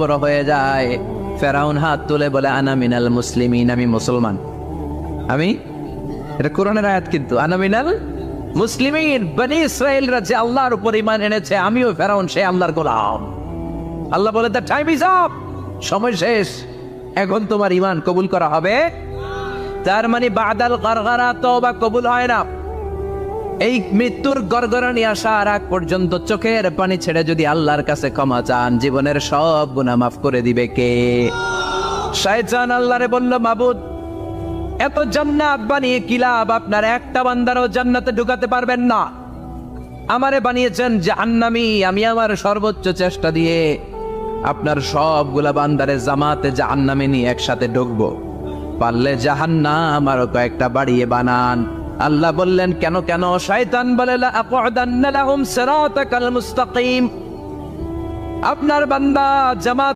বড় হয়ে যায়। ফেরাউন হাত তুলে বলে আনা মিনাল মুসলিমিন, আমি মুসলমান। আমি, এটা কোরআনের আয়াত, কিন্তু আনা মিনাল মুসলিমিন, বনি ইসরাইলরা যে আল্লাহর উপর ঈমান এনেছে, আমিও ফেরাউন সে আল্লাহর গোলাম। আল্লাহ বলে দ্য টাইম ইজ আপ, সময় শেষ, এখন তোমার ঈমান কবুল করা হবে। তার মানে বাদাল গারগারা তওবা কবুল হয় না। এই মৃত্যুর গড়গড়ানি আসার আগ পর্যন্ত চোখের পানি ছেড়ে যদি আল্লাহর কাছে ক্ষমা চান, জীবনের সব গুনাহ মাফ করে দিবে কে? শয়তান আল্লাহরে বলল, মাবুদ, এত জান্নাত বানিয়ে কি লাভ? আপনার একটা বান্দারও জান্নাতে ঢুকাতে পারবেন না। আমারে বানিয়েছেন জাহান্নামী, আমি আমার সর্বোচ্চ চেষ্টা দিয়ে আপনার সবগুলা বান্দারে জামাতে জাহান্নামে নিয়ে একসাথে ঢুকবো। পারলে জাহান্নাম আরো কয়েকটা বাড়িয়ে বানান। আল্লাহ বললেন, কেন কেন? শয়তান বলে, লা আকুদান্না লাহুম সিরাতাকাল মুস্তাকিম, আপনার বান্দা জামাত